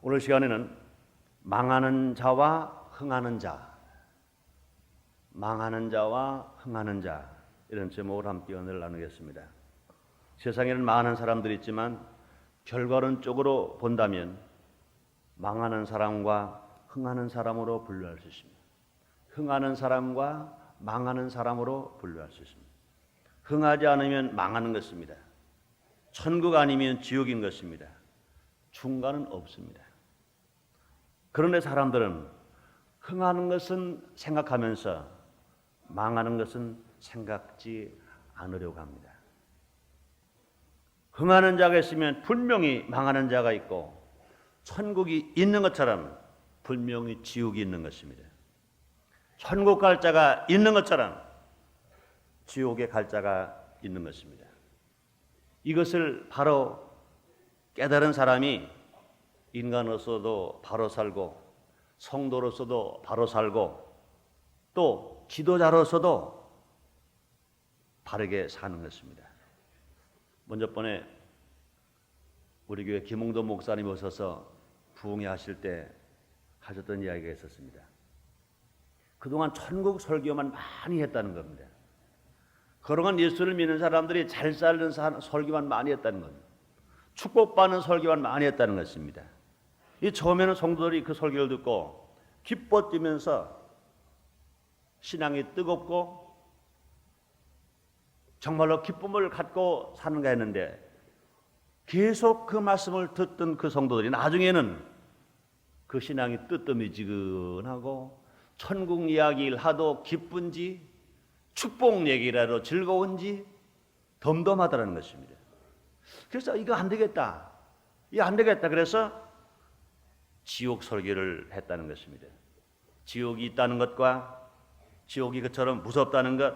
오늘 시간에는 망하는 자와 흥하는 자, 망하는 자와 흥하는 자, 이런 제목을 함께 오늘 나누겠습니다. 세상에는 많은 사람들이 있지만 결과론적으로 본다면 망하는 사람과 흥하는 사람으로 분류할 수 있습니다. 흥하는 사람과 망하는 사람으로 분류할 수 있습니다. 흥하지 않으면 망하는 것입니다. 천국 아니면 지옥인 것입니다. 중간은 없습니다. 그런데 사람들은 흥하는 것은 생각하면서 망하는 것은 생각지 않으려고 합니다. 흥하는 자가 있으면 분명히 망하는 자가 있고 천국이 있는 것처럼 분명히 지옥이 있는 것입니다. 천국 갈 자가 있는 것처럼 지옥에 갈 자가 있는 것입니다. 이것을 바로 깨달은 사람이 인간으로서도 바로 살고 성도로서도 바로 살고 또 지도자로서도 바르게 사는 것입니다. 먼저 번에 우리 교회 김홍도 목사님 오셔서 부흥회 하실 때 하셨던 이야기가 있었습니다. 그동안 천국 설교만 많이 했다는 겁니다. 그동안 예수를 믿는 사람들이 잘 살는 설교만 많이 했다는 겁니다. 축복받는 설교만 많이 했다는 것입니다. 이 처음에는 성도들이 그 설교를 듣고 기뻐 뛰면서 신앙이 뜨겁고 정말로 기쁨을 갖고 사는가 했는데 계속 그 말씀을 듣던 그 성도들이 나중에는 그 신앙이 뜨뜻미지근하고 천국 이야기를 하도 기쁜지 축복 얘기라도 즐거운지 덤덤하다는 것입니다. 그래서 이거 안 되겠다. 이거 안 되겠다. 그래서 지옥 설교를 했다는 것입니다. 지옥이 있다는 것과 지옥이 그처럼 무섭다는 것,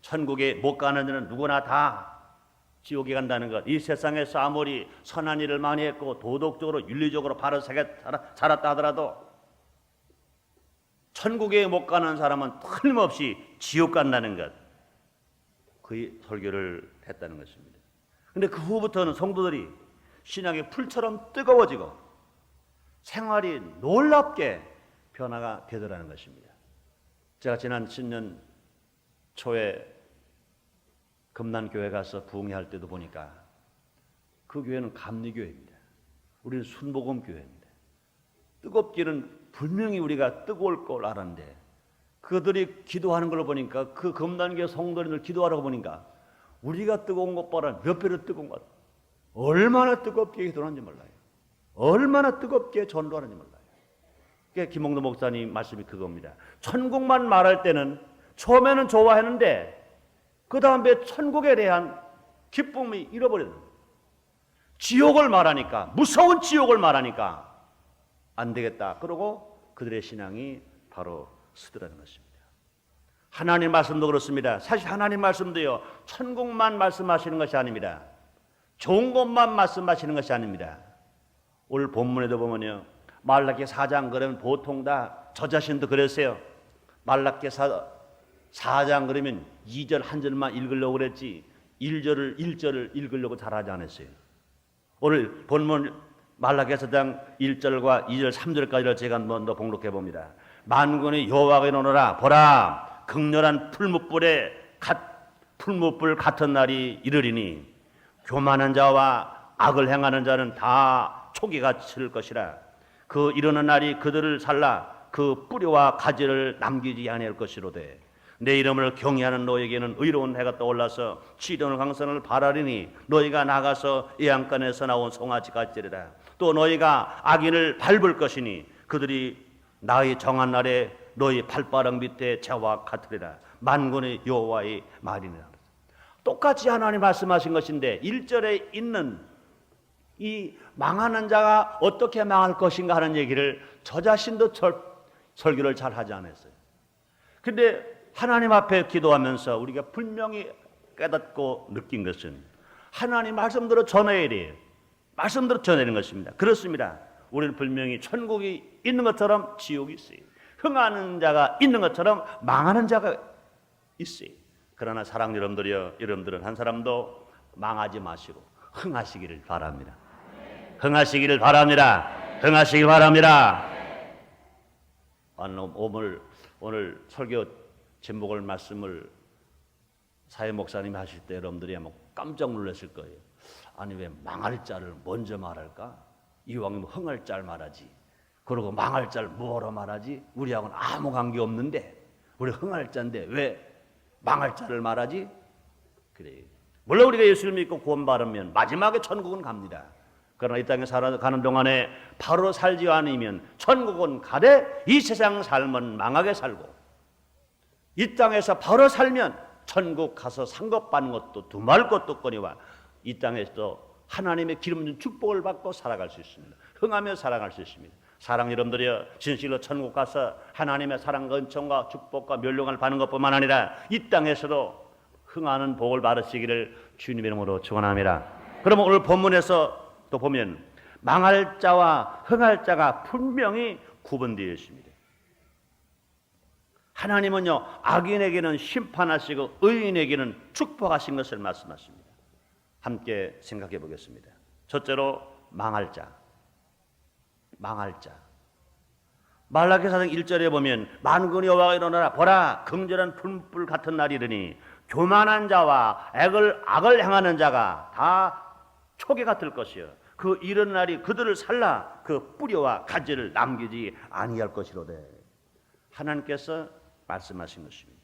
천국에 못 가는 자는 누구나 다 지옥에 간다는 것, 이 세상에서 아무리 선한 일을 많이 했고 도덕적으로 윤리적으로 바르게 살았다 하더라도 천국에 못 가는 사람은 틀림없이 지옥 간다는 것, 그 설교를 했다는 것입니다. 그런데 그 후부터는 성도들이 신앙의 풀처럼 뜨거워지고 생활이 놀랍게 변화가 되더라는 것입니다. 제가 지난 신년 초에 금난교회 가서 부흥회 할 때도 보니까 그 교회는 감리교회입니다. 우리는 순복음교회입니다. 뜨겁기는 분명히 우리가 뜨거울 걸 알았는데 그들이 기도하는 걸 보니까 그 금난교회 성도님들 기도하라고 보니까 우리가 뜨거운 것보다 몇 배로 뜨거운 것, 얼마나 뜨겁게 기도하는지 몰라요. 얼마나 뜨겁게 전도하는지 몰라요. 그게 김홍도 목사님 말씀이 그겁니다. 천국만 말할 때는 처음에는 좋아했는데 그 다음에 천국에 대한 기쁨이 잃어버렸는 거예요. 지옥을 말하니까, 무서운 지옥을 말하니까 안 되겠다. 그러고 그들의 신앙이 바로 쓰더라는 것입니다. 하나님 말씀도 그렇습니다. 사실 하나님 말씀도요, 천국만 말씀하시는 것이 아닙니다. 좋은 것만 말씀하시는 것이 아닙니다. 오늘 본문에도 보면요, 말라기 4장 그러면 보통 다 저 자신도 그랬어요. 말라기 4장 그러면 2절 한 절만 읽으려고 그랬지 1절을 읽으려고 잘하지 않았어요. 오늘 본문 말라기 4장 1절과 2절 3절까지를 제가 한번 더 봉독해 봅니다. 만군의 여호와께 노노라 보라 극렬한 풀무불 같은 날이 이르리니 교만한 자와 악을 행하는 자는 다 초기가 칠 것이라. 그 이르는 날이 그들을 살라 그 뿌리와 가지를 남기지 아니할 것이로되 내 이름을 경외하는 너에게는 의로운 해가 떠올라서 치료는 강선을 바라리니 너희가 나가서 애양간에서 나온 송아지 같으리라. 또 너희가 악인을 밟을 것이니 그들이 나의 정한 날에 너희 발바닥 밑에 재와 같으리라. 만군의 여호와의 말이니라. 똑같이 하나님 말씀하신 것인데 1절에 있는 이 망하는 자가 어떻게 망할 것인가 하는 얘기를 저 자신도 설교를 잘 하지 않았어요. 근데 하나님 앞에 기도하면서 우리가 분명히 깨닫고 느낀 것은 하나님 말씀대로 전해야 돼요. 말씀대로 전하는 것입니다. 그렇습니다. 우리는 분명히 천국이 있는 것처럼 지옥이 있어요. 흥하는 자가 있는 것처럼 망하는 자가 있어요. 그러나 사랑하는 여러분들이요, 여러분들은 한 사람도 망하지 마시고 흥하시기를 바랍니다. 흥하시기를 바랍니다. 응하시기 바랍니다. 오늘 설교 제목을 말씀을 사회 목사님이 하실 때 여러분들이 아마 깜짝 놀랐을 거예요. 아니 왜 망할 자를 먼저 말할까? 이왕이면 흥할 자를 말하지. 그러고 망할 자를 뭐로 말하지? 우리하고는 아무 관계 없는데 우리 흥할 자인데 왜 망할 자를 말하지? 그래요. 물론 우리가 예수를 믿고 구원받으면 마지막에 천국은 갑니다. 그러나 이 땅에 살아가는 동안에 바로 살지 않으면 천국은 가되 이 세상 삶은 망하게 살고, 이 땅에서 바로 살면 천국 가서 상급 받는 것도 두말 것도 없거니와 이 땅에서 하나님의 기름 준 축복을 받고 살아갈 수 있습니다. 흥하며 살아갈 수 있습니다. 사랑 여러분들이여, 진실로 천국 가서 하나님의 사랑과 은총과 축복과 멸령을 받는 것뿐만 아니라 이 땅에서도 흥하는 복을 받으시기를 주님의 이름으로 축원합니다. 그러면 오늘 본문에서 또 보면 망할 자와 흥할 자가 분명히 구분되어 있습니다. 하나님은요, 악인에게는 심판하시고 의인에게는 축복하신 것을 말씀하십니다. 함께 생각해 보겠습니다. 첫째로 망할 자. 말라기사장 1절에 보면 만군의 여호와가 일어나라, 보라 긍절한 풀불 같은 날이 이르니 교만한 자와 악을 행하는 자가 다 초계 같을 것이요 그 이런 날이 그들을 살라 그 뿌리와 가지를 남기지 아니할 것이로되. 하나님께서 말씀하신 것입니다.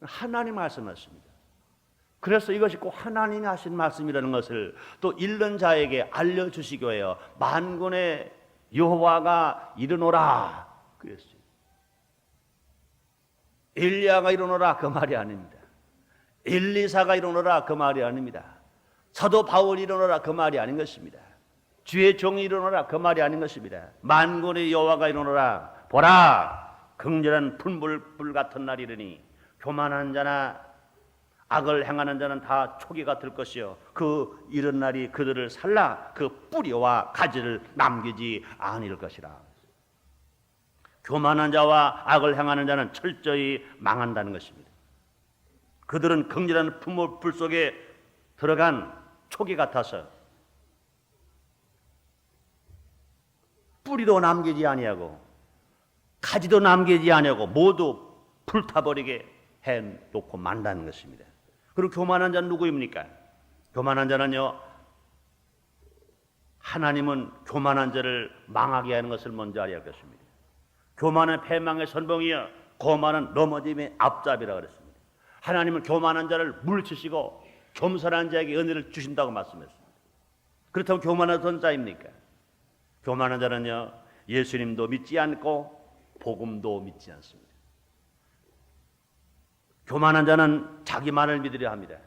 하나님 말씀하십니다. 그래서 이것이 꼭 하나님이 하신 말씀이라는 것을 또 읽는 자에게 알려주시기 위하여 만군의 여호와가 이르노라 그랬어요. 엘리야가 이르노라 그 말이 아닙니다. 엘리사가 이르노라 그 말이 아닙니다. 사도 바울이 이르노라 그 말이 아닌 것입니다. 주의 종이 이르노라 그 말이 아닌 것입니다. 만군의 여호와가 이르노라, 보라 긍절한 풀불 같은 날이 이르니 교만한 자나 악을 행하는 자는 다 초기가 될 것이요 그 이런 날이 그들을 살라 그 뿌리와 가지를 남기지 아니할 것이라. 교만한 자와 악을 행하는 자는 철저히 망한다는 것입니다. 그들은 긍절한 풀 속에 들어간 초기 같아서 뿌리도 남기지 아니하고 가지도 남기지 아니하고 모두 불타버리게 해놓고 만다는 것입니다. 그리고 교만한 자는 누구입니까? 교만한 자는요, 하나님은 교만한 자를 망하게 하는 것을 먼저 알아야 할 것입니다. 교만은 패망의 선봉이여 거만은 넘어짐의 앞잡이라 그랬습니다. 하나님은 교만한 자를 물리치시고 겸손한 자에게 은혜를 주신다고 말씀했습니다. 그렇다면 교만한 어떤 자입니까? 교만한 자는요, 예수님도 믿지 않고 복음도 믿지 않습니다. 교만한 자는 자기만을 믿으려 합니다.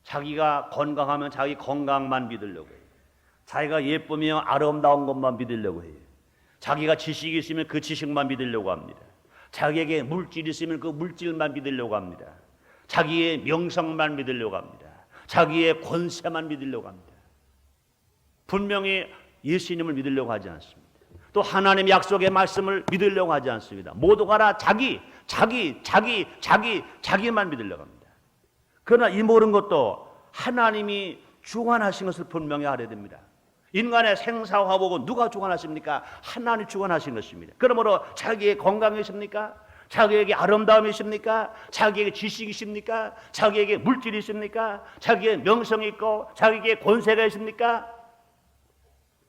자기가 건강하면 자기 건강만 믿으려고 해요. 자기가 예쁘며 아름다운 것만 믿으려고 해요. 자기가 지식이 있으면 그 지식만 믿으려고 합니다. 자기에게 물질이 있으면 그 물질만 믿으려고 합니다. 자기의 명성만 믿으려고 합니다. 자기의 권세만 믿으려고 합니다. 분명히 예수님을 믿으려고 하지 않습니다. 또 하나님의 약속의 말씀을 믿으려고 하지 않습니다. 모두가 다 자기만 믿으려고 합니다. 그러나 이 모든 것도 하나님이 주관하신 것을 분명히 알아야 됩니다. 인간의 생사화복은 누가 주관하십니까? 하나님이 주관하신 것입니다. 그러므로 자기의 건강이 있습니까? 자기에게 아름다움이 있습니까? 자기에게 지식이 있습니까? 자기에게 물질이 있습니까? 자기의 명성이 있고 자기에게 권세가 있습니까?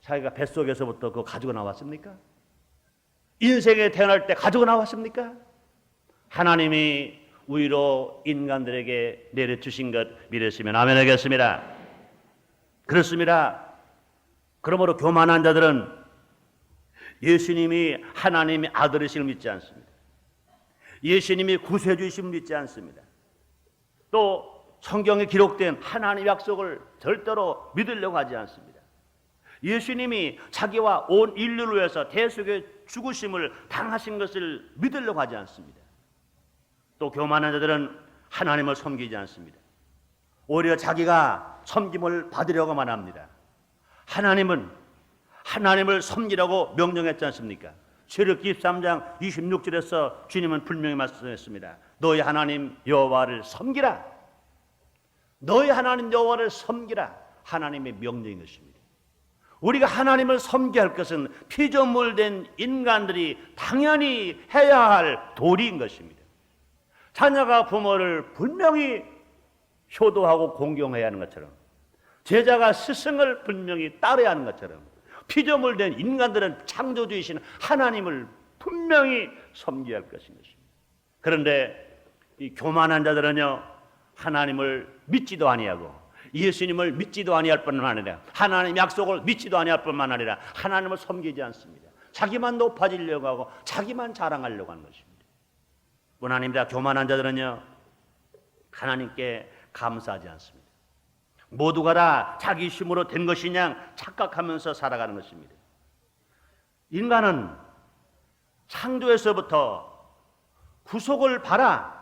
자기가 뱃속에서부터 그거 가지고 나왔습니까? 인생에 태어날 때 가지고 나왔습니까? 하나님이 우리로 인간들에게 내려주신 것 믿으시면 아멘 하겠습니다. 그렇습니다. 그러므로 교만한 자들은 예수님이 하나님의 아들이심을 믿지 않습니다. 예수님이 구세주이심을 믿지 않습니다. 또 성경에 기록된 하나님의 약속을 절대로 믿으려고 하지 않습니다. 예수님이 자기와 온 인류를 위해서 대속의 죽으심을 당하신 것을 믿으려고 하지 않습니다. 또 교만한 자들은 하나님을 섬기지 않습니다. 오히려 자기가 섬김을 받으려고만 합니다. 하나님은 하나님을 섬기라고 명령했지 않습니까? 출애굽기 13장 26절에서 주님은 분명히 말씀했습니다. 너희 하나님 여호와를 섬기라. 너희 하나님 여호와를 섬기라. 하나님의 명령인 것입니다. 우리가 하나님을 섬겨야 할 것은 피조물된 인간들이 당연히 해야 할 도리인 것입니다. 자녀가 부모를 분명히 효도하고 공경해야 하는 것처럼, 제자가 스승을 분명히 따라야 하는 것처럼, 피조물된 인간들은 창조주이신 하나님을 분명히 섬겨야 할 것인 것입니다. 그런데 이 교만한 자들은요, 하나님을 믿지도 아니하고 예수님을 믿지도 아니할 뿐만 아니라 하나님 약속을 믿지도 아니할 뿐만 아니라 하나님을 섬기지 않습니다. 자기만 높아지려고 하고 자기만 자랑하려고 하는 것입니다. 뿐 아닙니다. 교만한 자들은요, 하나님께 감사하지 않습니다. 모두가 다 자기 힘으로 된 것이냐 착각하면서 살아가는 것입니다. 인간은 창조에서부터 구속을 받아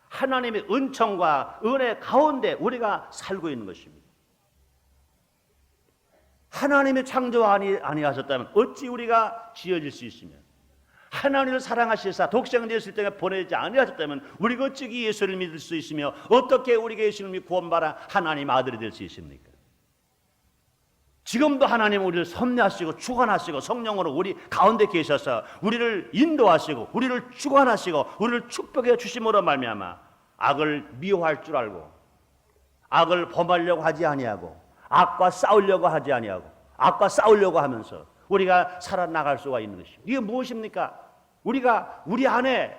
하나님의 은총과 은혜 가운데 우리가 살고 있는 것입니다. 하나님의 창조 아니하셨다면 어찌 우리가 지어질 수 있으며, 하나님을 사랑하시사 독생을 예수 때문에 보내지 아니하셨다면 우리가 어찌 예수를 믿을 수 있으며 어떻게 우리가 예수를 믿고 구원받아 하나님 아들이 될 수 있습니까? 지금도 하나님 우리를 섭리하시고 주관하시고 성령으로 우리 가운데 계셔서 우리를 인도하시고 우리를 주관하시고 우리를 축복해 주심으로 말미암아 악을 미워할 줄 알고 악을 범하려고 하지 아니하고 악과 싸우려고 하지 아니하고 악과 싸우려고 하면서 우리가 살아나갈 수가 있는 것입니다. 이게 무엇입니까? 우리가 우리 안에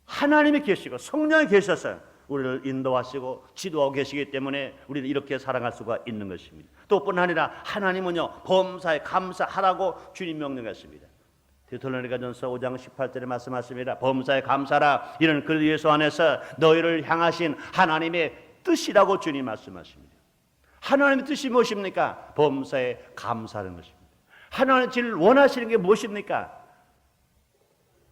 하나님이 계시고 성령이 계셔서 우리를 인도하시고 지도하고 계시기 때문에 우리는 이렇게 살아갈 수가 있는 것입니다. 또 뿐 아니라 하나님은요, 범사에 감사하라고 주님 명령했습니다. 데살로니가전서 5장 18절에 말씀하십니다. 범사에 감사하라. 이는 그리스도 안에서 너희를 향하신 하나님의 뜻이라고 주님 말씀하십니다. 하나님의 뜻이 무엇입니까? 범사에 감사하는 것입니다. 하나님의 진을 원하시는 게 무엇입니까?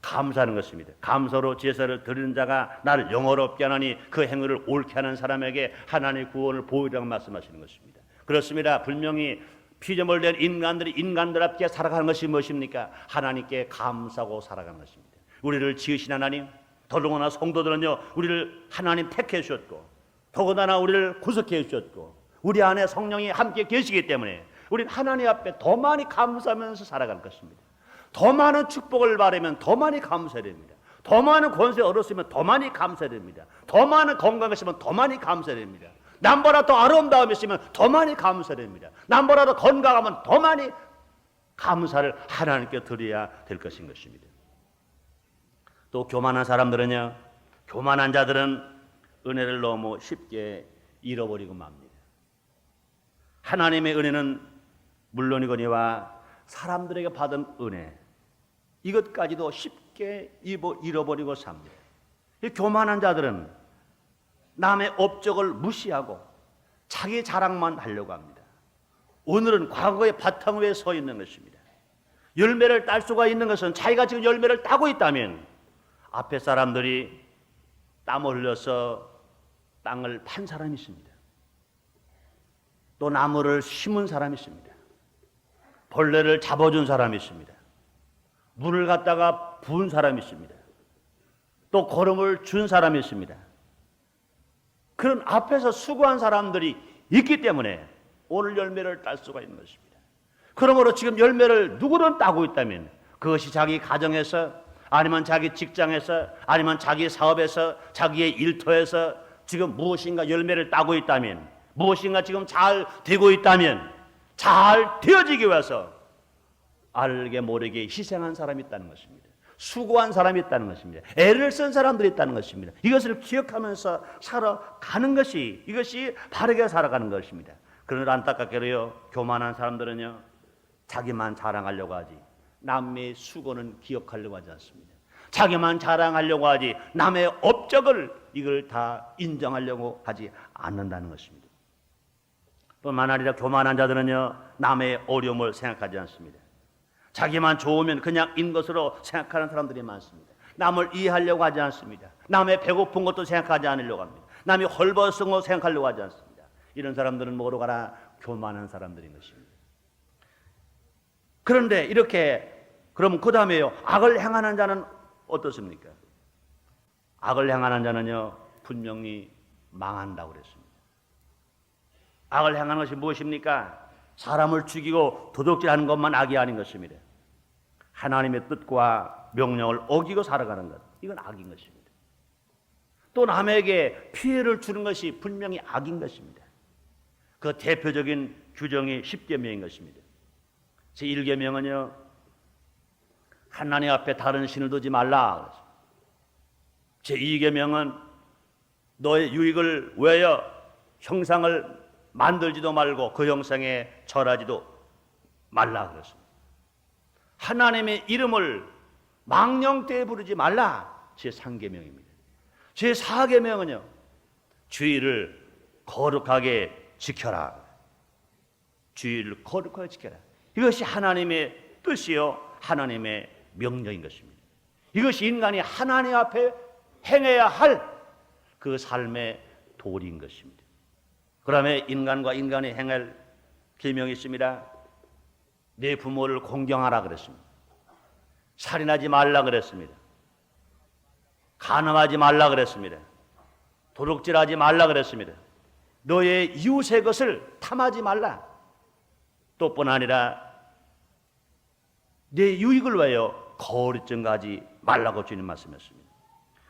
감사하는 것입니다. 감사로 제사를 드리는 자가 나를 영화롭게 하나니 그 행위를 옳게 하는 사람에게 하나님의 구원을 보이라고 말씀하시는 것입니다. 그렇습니다. 분명히 피조물된 인간들이 인간들 앞에 살아가는 것이 무엇입니까? 하나님께 감사하고 살아가는 것입니다. 우리를 지으신 하나님, 더더구나 성도들은요, 우리를 하나님 택해 주셨고 더군다나 우리를 구속해 주셨고 우리 안에 성령이 함께 계시기 때문에 우리는 하나님 앞에 더 많이 감사하면서 살아갈 것입니다. 더 많은 축복을 바라면 더 많이 감사해야 됩니다. 더 많은 권세 얻었으면 더 많이 감사해야 됩니다. 더 많은 건강이 있으면 더 많이 감사해야 됩니다. 남보다 더 아름다움이 있으면 더 많이 감사해야 됩니다. 남보다 더 건강하면 더 많이 감사를 하나님께 드려야 될 것인 것입니다. 또 교만한 사람들은요, 교만한 자들은 은혜를 너무 쉽게 잃어버리고 맙니다. 하나님의 은혜는 물론이거니와 사람들에게 받은 은혜, 이것까지도 쉽게 잃어버리고 삽니다. 이 교만한 자들은 남의 업적을 무시하고 자기 자랑만 하려고 합니다. 오늘은 과거의 바탕 위에 서 있는 것입니다. 열매를 딸 수가 있는 것은 자기가 지금 열매를 따고 있다면 앞에 사람들이 땀을 흘려서 땅을 판 사람이 있습니다. 또 나무를 심은 사람이 있습니다. 벌레를 잡아준 사람이 있습니다. 물을 갖다가 부은 사람이 있습니다. 또 거름을 준 사람이 있습니다. 그런 앞에서 수고한 사람들이 있기 때문에 오늘 열매를 딸 수가 있는 것입니다. 그러므로 지금 열매를 누구든 따고 있다면 그것이 자기 가정에서 아니면 자기 직장에서 아니면 자기 사업에서 자기의 일터에서 지금 무엇인가 열매를 따고 있다면 무엇인가 지금 잘 되고 있다면 잘 되어지기 위해서 알게 모르게 희생한 사람이 있다는 것입니다. 수고한 사람이 있다는 것입니다. 애를 쓴 사람들이 있다는 것입니다. 이것을 기억하면서 살아가는 것이 이것이 바르게 살아가는 것입니다. 그러나 안타깝게도요, 교만한 사람들은요, 자기만 자랑하려고 하지 남의 수고는 기억하려고 하지 않습니다. 자기만 자랑하려고 하지 남의 업적을 이걸 다 인정하려고 하지 않는다는 것입니다. 뿐만 아니라 교만한 자들은요, 남의 어려움을 생각하지 않습니다. 자기만 좋으면 그냥 인 것으로 생각하는 사람들이 많습니다. 남을 이해하려고 하지 않습니다. 남의 배고픈 것도 생각하지 않으려고 합니다. 남이 헐벗은 것 생각하려고 하지 않습니다. 이런 사람들은 뭐로 가라? 교만한 사람들인 것입니다. 그런데 이렇게 그러면 그 다음에요, 악을 행하는 자는 어떻습니까? 악을 행하는 자는요, 분명히 망한다고 그랬습니다. 악을 행하는 것이 무엇입니까? 사람을 죽이고 도둑질하는 것만 악이 아닌 것입니다. 하나님의 뜻과 명령을 어기고 살아가는 것, 이건 악인 것입니다. 또 남에게 피해를 주는 것이 분명히 악인 것입니다. 그 대표적인 규정이 10계명인 것입니다. 제1계명은요, 하나님 앞에 다른 신을 두지 말라. 제2계명은 너의 유익을 위하여 형상을 만들지도 말고 그 형상에 절하지도 말라 그랬습니다. 하나님의 이름을 망령되이 부르지 말라. 제3계명입니다. 제4계명은요, 주의를 거룩하게 지켜라. 주의를 거룩하게 지켜라. 이것이 하나님의 뜻이요, 하나님의 명령인 것입니다. 이것이 인간이 하나님 앞에 행해야 할 그 삶의 도리인 것입니다. 그다음에 인간과 인간이 행할 계명이 있습니다. 내 부모를 공경하라 그랬습니다. 살인하지 말라 그랬습니다. 간음하지 말라 그랬습니다. 도둑질하지 말라 그랬습니다. 너의 이웃의 것을 탐하지 말라. 또 뿐 아니라 내 유익을 위하여 거울이 증가하지 말라고 주님 말씀했습니다.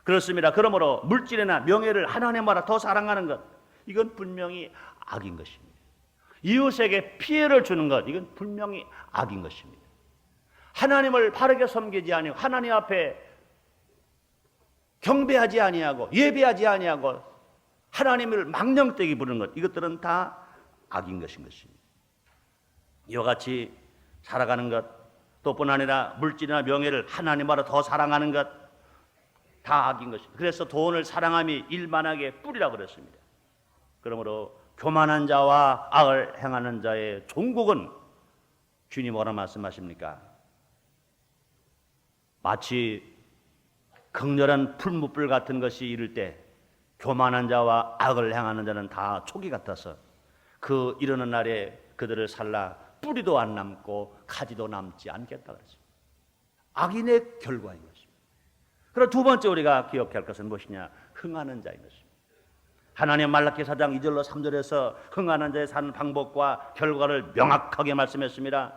그렇습니다. 그러므로 물질이나 명예를 하나님보다 더 사랑하는 것, 이건 분명히 악인 것입니다. 이웃에게 피해를 주는 것, 이건 분명히 악인 것입니다. 하나님을 바르게 섬기지 아니하고 하나님 앞에 경배하지 아니하고 예배하지 아니하고 하나님을 망령되게 부르는 것, 이것들은 다 악인 것인 것입니다. 이와 같이 살아가는 것, 또 뿐 아니라 물질이나 명예를 하나님보다 더 사랑하는 것, 다 악인 것입니다. 그래서 돈을 사랑함이 일만하게 뿌리라고 그랬습니다. 그러므로 교만한 자와 악을 행하는 자의 종국은 주님 뭐라 말씀하십니까? 마치 극렬한 풀무불 같은 것이 이를 때 교만한 자와 악을 행하는 자는 다 초기 같아서 그 이르는 날에 그들을 살라 뿌리도 안 남고 가지도 남지 않겠다 그랬습니다. 악인의 결과인 것입니다. 그리고 두 번째 우리가 기억해야 할 것은 무엇이냐? 흥하는 자인 것입니다. 하나님 말라기 4장 2절로 3절에서 흥하는 자의 사는 방법과 결과를 명확하게 말씀했습니다.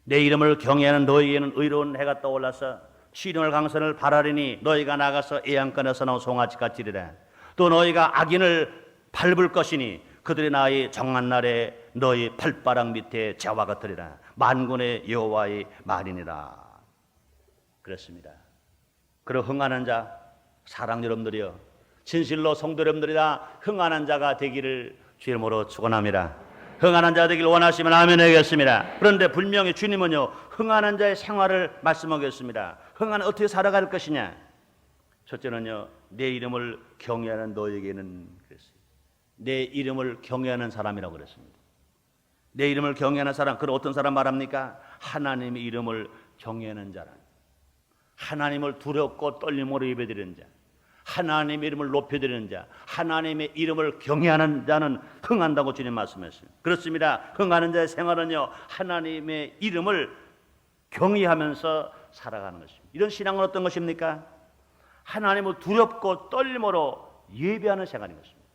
내 이름을 경외하는 너희에게는 의로운 해가 떠올라서 시련을 강선을 바라리니 너희가 나가서 애양간에서 나온 송아지 같으리라. 또 너희가 악인을 밟을 것이니 그들의 나의 정한 날에 너희 발바닥 밑에 재와 같으리라. 만군의 여호와의 말이니라. 그렇습니다. 그리고 흥하는 자, 사랑 여러분들이여, 진실로 성도 여러분들이다 흥하는 자가 되기를 주 이름으로 축원합니다. 흥하는 자 되기를 원하시면 아멘 하겠습니다. 그런데 분명히 주님은요, 흥하는 자의 생활을 말씀하겠습니다. 흥하는 어떻게 살아갈 것이냐? 첫째는요, 내 이름을 경외하는 너에게는 그랬어요. 내 이름을 경외하는 사람이라고 그랬습니다. 내 이름을 경외하는 사람, 그럼 어떤 사람 말합니까? 하나님의 이름을 경외하는 자라. 하나님을 두렵고 떨림으로 예배드리는 자, 하나님의 이름을 높여드리는 자, 하나님의 이름을 경외하는 자는 흥한다고 주님 말씀했어요. 그렇습니다. 흥하는 자의 생활은요, 하나님의 이름을 경외하면서 살아가는 것입니다. 이런 신앙은 어떤 것입니까? 하나님을 두렵고 떨림으로 예배하는 생활인 것입니다.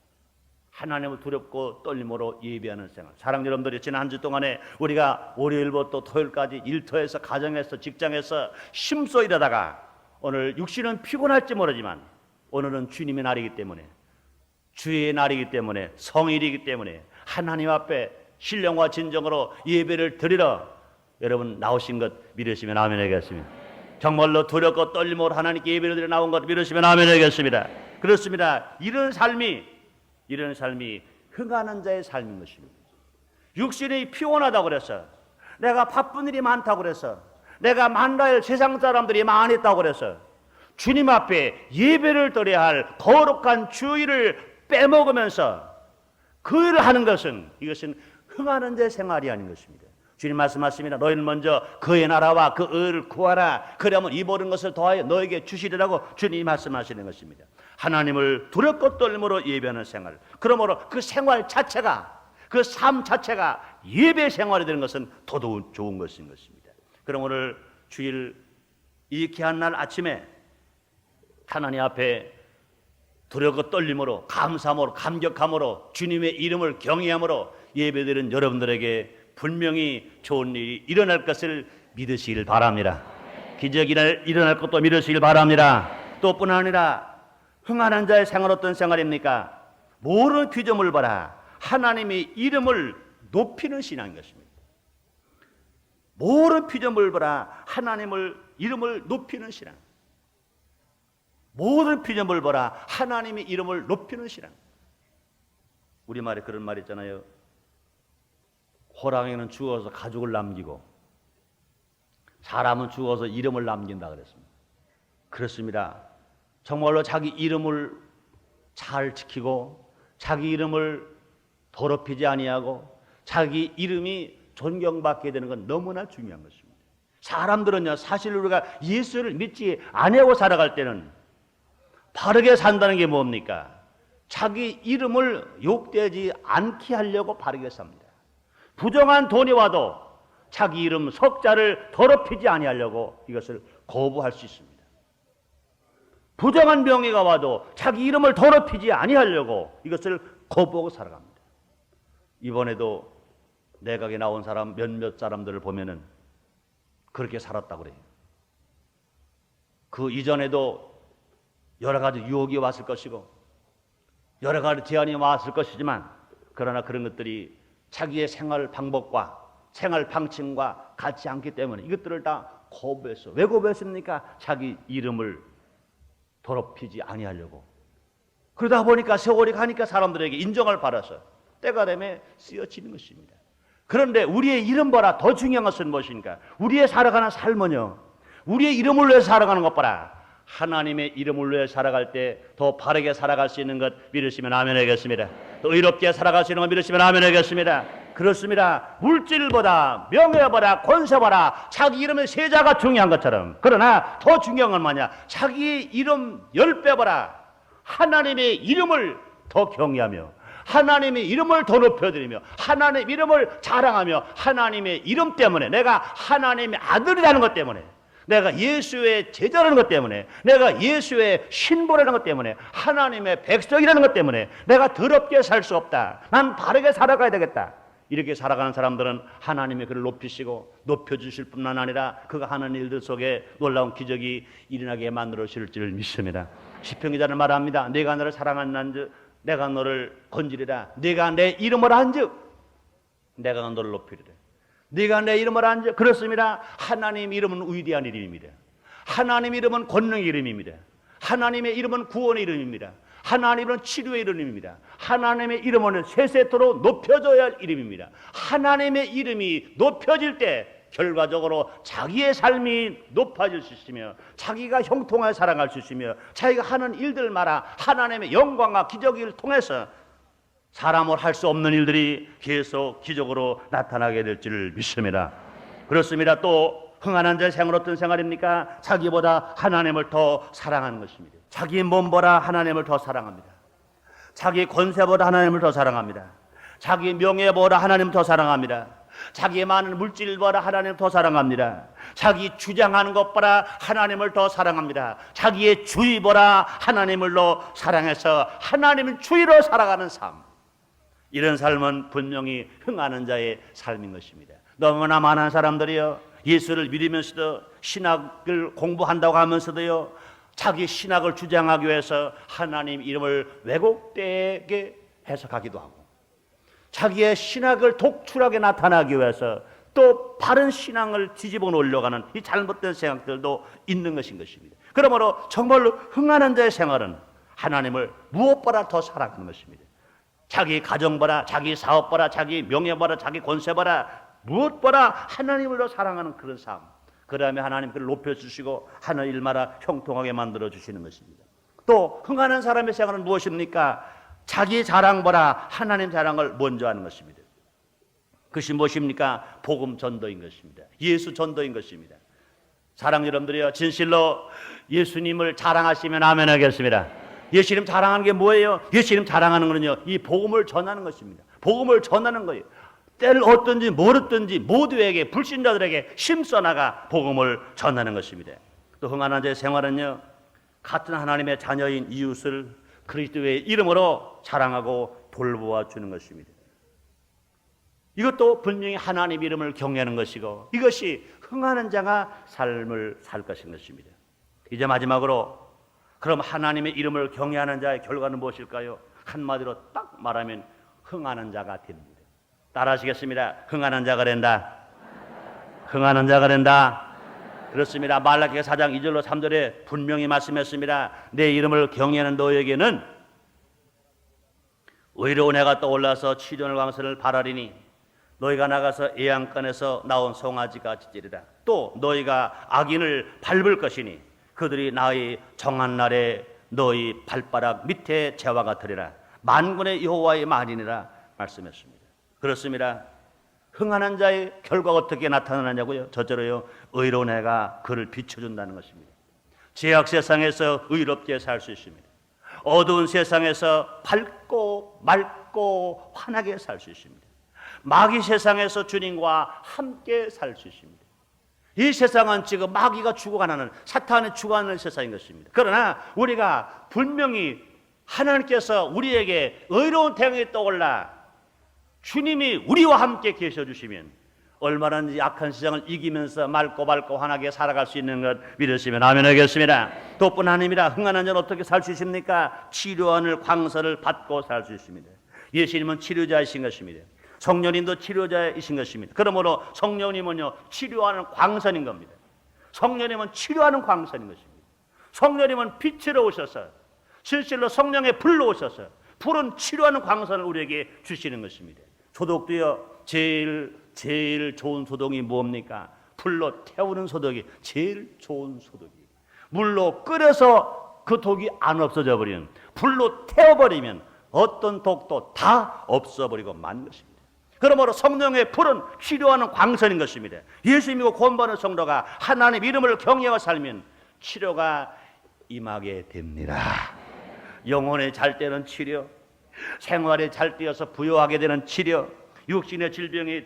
하나님을 두렵고 떨림으로 예배하는 생활. 사랑 여러분들이 지난 한 주 동안에 우리가 월요일부터 토요일까지 일터에서, 가정에서, 직장에서 힘써 일하다가 오늘 육신은 피곤할지 모르지만 오늘은 주님의 날이기 때문에, 주의 날이기 때문에, 성일이기 때문에 하나님 앞에 신령과 진정으로 예배를 드리러 여러분 나오신 것 믿으시면 아멘 하겠습니다. 정말로 두렵고 떨림으로 하나님께 예배를 드리러 나온 것 믿으시면 아멘 하겠습니다. 그렇습니다. 이런 삶이 흥하는 자의 삶인 것입니다. 육신이 피곤하다고 그래서, 내가 바쁜 일이 많다고 그래서, 내가 만나야 세상 사람들이 많이 있다고 그래서 주님 앞에 예배를 드려야 할 거룩한 주의를 빼먹으면서 그 일을 하는 것은, 이것은 흥하는 자의 생활이 아닌 것입니다. 주님 말씀하십니다. 너희는 먼저 그의 나라와 그 의를 구하라. 그러면 이 모든 것을 더하여 너에게 주시리라고 주님이 말씀하시는 것입니다. 하나님을 두렵고 떨림으로 예배하는 생활, 그러므로 그 생활 자체가, 그 삶 자체가 예배 생활이 되는 것은 더더욱 좋은 것인 것입니다. 그럼 오늘 주일 이 귀한 날 아침에 하나님 앞에 두렵고 떨림으로, 감사함으로, 감격함으로, 주님의 이름을 경외함으로 예배드리는 여러분들에게 분명히 좋은 일이 일어날 것을 믿으시길 바랍니다. 기적이 일어날 것도 믿으시길 바랍니다. 또 뿐 아니라 흥하는 자의 생활 어떤 생활입니까? 모르는 피조물 봐라 하나님의 이름을 높이는 신앙인 것입니다. 모르는 피조물 봐라 하나님을 이름을 높이는 신앙. 모든 피조물 봐라 하나님의 이름을 높이는 신앙. 우리말에 그런 말 있잖아요. 호랑이는 죽어서 가죽을 남기고 사람은 죽어서 이름을 남긴다 그랬습니다. 그렇습니다. 정말로 자기 이름을 잘 지키고 자기 이름을 더럽히지 아니하고 자기 이름이 존경받게 되는 건 너무나 중요한 것입니다. 사람들은요, 사실 우리가 예수를 믿지 아니하고 살아갈 때는 바르게 산다는 게 뭡니까? 자기 이름을 욕되지 않게 하려고 바르게 삽니다. 부정한 돈이 와도 자기 이름 석자를 더럽히지 아니하려고 이것을 거부할 수 있습니다. 부정한 명예가 와도 자기 이름을 더럽히지 아니하려고 이것을 거부하고 살아갑니다. 이번에도 내각에 나온 사람 몇몇 사람들을 보면은 그렇게 살았다고 그래요. 그 이전에도 여러 가지 유혹이 왔을 것이고 여러 가지 제한이 왔을 것이지만 그러나 그런 것들이 자기의 생활 방법과 생활 방침과 같지 않기 때문에 이것들을 다 거부했어. 왜 거부했습니까? 자기 이름을 더럽히지 아니하려고. 그러다 보니까 세월이 가니까 사람들에게 인정을 받아서 때가 되면 쓰여지는 것입니다. 그런데 우리의 이름 봐라. 더 중요한 것은 무엇인가? 우리의 살아가는 삶은요, 우리의 이름을 위해 살아가는 것 봐라. 하나님의 이름을 위해 살아갈 때 더 바르게 살아갈 수 있는 것 믿으시면 아멘 하겠습니다. 더 의롭게 살아갈 수 있는 것 믿으시면 아멘 하겠습니다. 그렇습니다. 물질보다 명예보다 권세보다 자기 이름의 세자가 중요한 것처럼, 그러나 더 중요한 건 뭐냐? 자기의 이름 10배보다 하나님의 이름을 더 경외하며 하나님의 이름을 더 높여드리며 하나님의 이름을 자랑하며 하나님의 이름 때문에, 내가 하나님의 아들이라는 것 때문에, 내가 예수의 제자라는 것 때문에, 내가 예수의 신부라는 것 때문에, 하나님의 백성이라는 것 때문에 내가 더럽게 살 수 없다. 난 바르게 살아가야 되겠다. 이렇게 살아가는 사람들은 하나님의 그를 높이시고 높여주실 뿐만 아니라 그가 하는 일들 속에 놀라운 기적이 일어나게 만들어 주실 줄 믿습니다. 시편 기자는 말합니다. 내가 너를 사랑한즉 내가 너를 건지리라. 내가 내 이름을 한즉 내가 너를 높이리라. 네가 내 이름을 안지. 그렇습니다. 하나님 이름은 위대한 이름입니다. 하나님 이름은 권능의 이름입니다. 하나님의 이름은 구원의 이름입니다. 하나님 이름은 치료의 이름입니다. 하나님의 이름은 세세토록 높여져야 할 이름입니다. 하나님의 이름이 높여질 때 결과적으로 자기의 삶이 높아질 수 있으며 자기가 형통하게 살아갈 수 있으며 자기가 하는 일들마다 하나님의 영광과 기적을 통해서 사람을 할 수 없는 일들이 계속 기적으로 나타나게 될 줄 믿습니다. 그렇습니다. 또 흥하는 자의 생활은 어떤 생활입니까? 자기보다 하나님을 더 사랑하는 것입니다. 자기 몸보다 하나님을 더 사랑합니다. 자기 권세보다 하나님을 더 사랑합니다. 자기 명예보다 하나님을 더 사랑합니다. 자기의 많은 물질보다 하나님을 더 사랑합니다. 자기 주장하는 것보다 하나님을 더 사랑합니다. 자기의 주의보다 하나님을 더 사랑해서 하나님을 주의로 살아가는 삶, 이런 삶은 분명히 흥하는 자의 삶인 것입니다. 너무나 많은 사람들이요, 예수를 믿으면서도 신학을 공부한다고 하면서도요, 자기 신학을 주장하기 위해서 하나님 이름을 왜곡되게 해석하기도 하고 자기의 신학을 독출하게 나타나기 위해서 또 바른 신앙을 뒤집어 놓으려고 이 잘못된 생각들도 있는 것인 것입니다. 그러므로 정말로 흥하는 자의 생활은 하나님을 무엇보다 더 사랑하는 것입니다. 자기 가정보다, 자기 사업보다, 자기 명예보다, 자기 권세보다 무엇보다 하나님을 더 사랑하는 그런 삶. 그 다음에 하나님 그를 높여주시고 하는 일마다 형통하게 만들어주시는 것입니다. 또 흥하는 사람의 생활은 무엇입니까? 자기 자랑보다 하나님 자랑을 먼저 하는 것입니다. 그것이 무엇입니까? 복음 전도인 것입니다. 예수 전도인 것입니다. 사랑 여러분들이요, 진실로 예수님을 자랑하시면 아멘 하겠습니다. 예수님 자랑하는 게 뭐예요? 예수님 자랑하는 거는요, 이 복음을 전하는 것입니다. 복음을 전하는 거예요. 때를 얻든지 모르든지 모두에게, 불신자들에게 힘써나가 복음을 전하는 것입니다. 또 흥하는 자의 생활은요, 같은 하나님의 자녀인 이웃을 그리스도의 이름으로 자랑하고 돌보아 주는 것입니다. 이것도 분명히 하나님 이름을 경외하는 것이고 이것이 흥하는 자가 삶을 살 것인 것입니다. 이제 마지막으로 그럼 하나님의 이름을 경외하는 자의 결과는 무엇일까요? 한마디로 딱 말하면 흥하는 자가 됩니다. 따라 하시겠습니다. 흥하는 자가 된다. 흥하는 자가 된다. 그렇습니다. 말라기가 4장 2절로 3절에 분명히 말씀했습니다. 내 이름을 경외하는 너에게는 의로운 해가 떠올라서 치료할 광선을 바라리니 너희가 나가서 애양간에서 나온 송아지가 짖으리라. 또 너희가 악인을 밟을 것이니 그들이 나의 정한 날에 너희 발바닥 밑에 재와 같으리라. 만군의 여호와의 말이니라 말씀했습니다. 그렇습니다. 흥하는 자의 결과가 어떻게 나타나냐고요? 저절로요, 의로운 해가 그를 비춰준다는 것입니다. 죄악 세상에서 의롭게 살 수 있습니다. 어두운 세상에서 밝고 맑고 환하게 살 수 있습니다. 마귀 세상에서 주님과 함께 살 수 있습니다. 이 세상은 지금 마귀가 죽어가는, 사탄이 죽어가는 세상인 것입니다. 그러나 우리가 분명히 하나님께서 우리에게 의로운 태양이 떠올라 주님이 우리와 함께 계셔주시면 얼마나 약한 세상을 이기면서 맑고 환하게 살아갈 수 있는 것 믿으시면 아멘 하겠습니다. 또 뿐 아닙니다. 흥하는 자는 어떻게 살 수 있습니까? 치료하는 광선을 받고 살 수 있습니다. 예수님은 치료자이신 것입니다. 성령님도 치료자이신 것입니다. 그러므로 성령님은요, 치료하는 광선인 겁니다. 성령님은 치료하는 광선인 것입니다. 성령님은 빛으로 오셔서 실질로 성령의 불로 오셔서 불은 치료하는 광선을 우리에게 주시는 것입니다. 소독도요, 제일 좋은 소독이 뭡니까? 불로 태우는 소독이 제일 좋은 소독이. 물로 끓여서 그 독이 안 없어져 버리면, 불로 태워버리면 어떤 독도 다 없어버리고 만 것입니다. 그러므로 성령의 불은 치료하는 광선인 것입니다. 예수 믿고 구원받은 성도가 하나님 이름을 경외하고 살면 치료가 임하게 됩니다. 영혼의 잘되는 치료, 생활에 잘되어서 부유하게 되는 치료, 육신의 질병이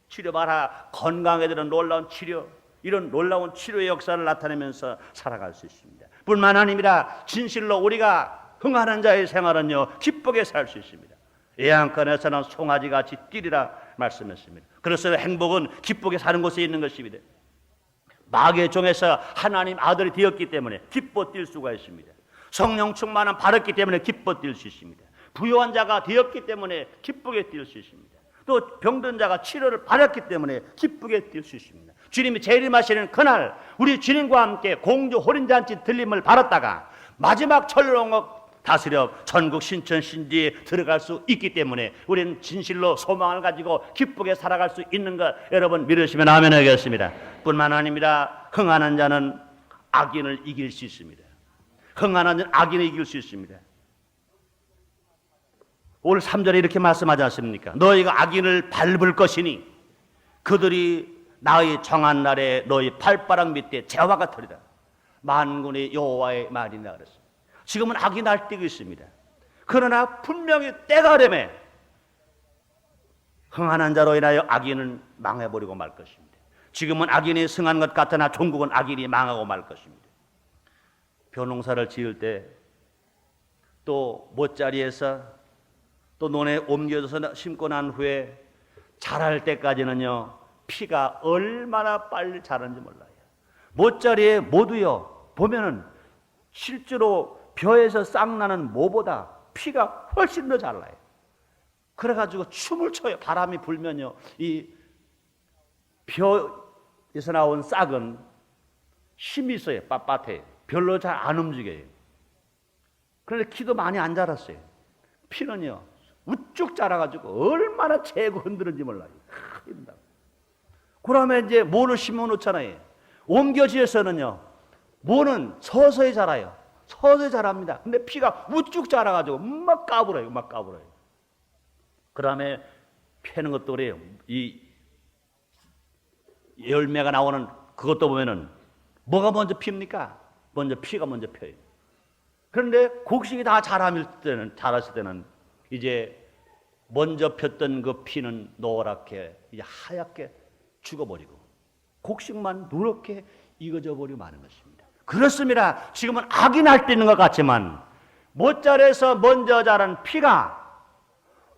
치료받아 건강하게 되는 놀라운 치료, 이런 놀라운 치료의 역사를 나타내면서 살아갈 수 있습니다. 뿐만 아니라 진실로 우리가 흥하는 자의 생활은요, 기쁘게 살 수 있습니다. 애양간에서는 송아지같이 뛰리라 말씀했습니다. 그래서 행복은 기쁘게 사는 곳에 있는 것입니다. 마귀의 종에서 하나님 아들이 되었기 때문에 기뻐 뛸 수가 있습니다. 성령 충만은 받았기 때문에 기뻐 뛸 수 있습니다. 부유한 자가 되었기 때문에 기쁘게 뛸 수 있습니다. 또 병든 자가 치료를 받았기 때문에 기쁘게 뛸 수 있습니다. 주님이 재림하시는 그날 우리 주님과 함께 공주 호린잔치 들림을 받았다가 마지막 천룡국 다스려 전국 신천 신지에 들어갈 수 있기 때문에 우리는 진실로 소망을 가지고 기쁘게 살아갈 수 있는 것 여러분 믿으시면 아멘 하겠습니다. 뿐만 아닙니다. 흥하는 자는 악인을 이길 수 있습니다. 흥하는 자는 악인을 이길 수 있습니다. 오늘 3절에 이렇게 말씀하지 않습니까? 너희가 악인을 밟을 것이니 그들이 나의 정한 날에 너희 발바닥 밑에 재와 같으리라. 만군의 여호와의 말이나 그랬습니다. 지금은 악이 날뛰고 있습니다. 그러나 분명히 때가 되면 흥하는 자로 인하여 악인은 망해버리고 말 것입니다. 지금은 악인이 승한 것 같으나 종국은 악인이 망하고 말 것입니다. 벼농사를 지을 때 또 못자리에서 또 논에 옮겨져서 심고 난 후에 자랄 때까지는요, 피가 얼마나 빨리 자라는지 몰라요. 못자리에 모두요 보면은 실제로 벼에서 싹나는 모보다 피가 훨씬 더 잘 나요. 그래가지고 춤을 춰요. 바람이 불면요, 이 벼에서 나온 싹은 힘이 있어요. 빳빳해요. 별로 잘 안 움직여요. 그런데 키도 많이 안 자랐어요. 피는요 우쭉 자라가지고 얼마나 재고 흔드는지 몰라요. 그러면 이제 모를 심어 놓잖아요. 옮겨지에서는요 모는 서서히 자라요. 서서히 자랍니다. 근데 피가 우쭉 자라가지고 막 까불어요. 그 다음에 패는 것도 그래요. 이 열매가 나오는 그것도 보면은 뭐가 먼저 핍니까? 먼저 피가 먼저 펴요. 그런데 곡식이 다 자랐을 때는 이제 먼저 폈던 그 피는 노랗게 이제 하얗게 죽어버리고 곡식만 누렇게 익어져 버리고 마는 것입니다. 그렇습니다. 지금은 악이 날뛰는 것 같지만 못자리에서 먼저 자란 피가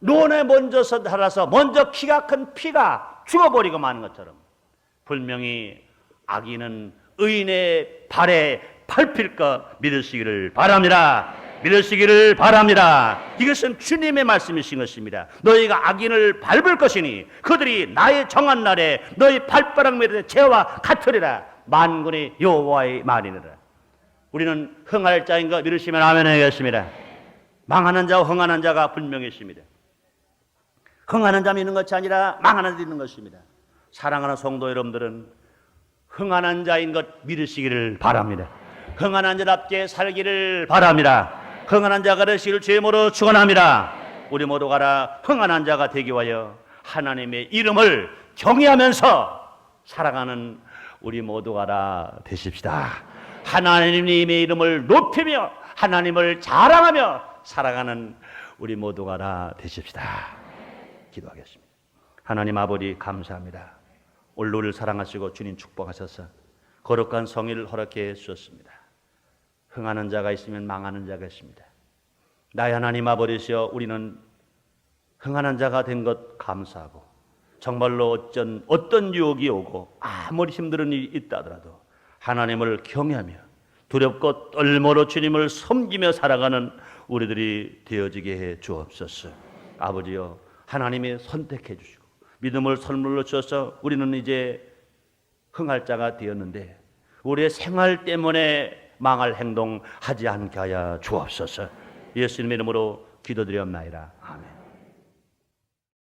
논에 먼저 살아서 먼저 키가 큰 피가 죽어버리고 마는 것처럼 분명히 악인은 의인의 발에 밟힐 것 믿으시기를 바랍니다. 믿으시기를 바랍니다. 이것은 주님의 말씀이신 것입니다. 너희가 악인을 밟을 것이니 그들이 나의 정한 날에 너희 발바닥 밑에 재와 같으리라. 만군의 여호와의 말이니라. 우리는 흥할 자인 것 믿으시면 아멘 하겠습니다. 망하는 자와 흥하는 자가 분명히 있습니다. 흥하는 자 믿는 것이 아니라 망하는 자 믿는 것입니다. 사랑하는 성도 여러분들은 흥하는 자인 것 믿으시기를 바랍니다. 흥하는 자답게 살기를 바랍니다. 흥하는 자가 되시기를 주님으로 축원합니다. 우리 모두 가라 흥하는 자가 되기 위하여 하나님의 이름을 경외하면서 살아가는 우리 모두 가라 되십시다. 하나님의 이름을 높이며 하나님을 자랑하며 살아가는 우리 모두 가라 되십시다. 기도하겠습니다. 하나님 아버지 감사합니다. 오늘 우리를 사랑하시고 주님 축복하셔서 거룩한 성의를 허락해 주셨습니다. 흥하는 자가 있으면 망하는 자가 있습니다. 나의 하나님 아버지시여, 우리는 흥하는 자가 된 것 감사하고 정말로 어떤 유혹이 오고 아무리 힘든 일이 있다 하더라도 하나님을 경외하며 두렵고 떨므로 주님을 섬기며 살아가는 우리들이 되어지게 해 주옵소서. 아버지여, 하나님이 선택해 주시고 믿음을 선물로 주셔서 우리는 이제 흥할 자가 되었는데 우리의 생활 때문에 망할 행동 하지 않게 하여 주옵소서. 예수님의 이름으로 기도드렸나이다. 아멘.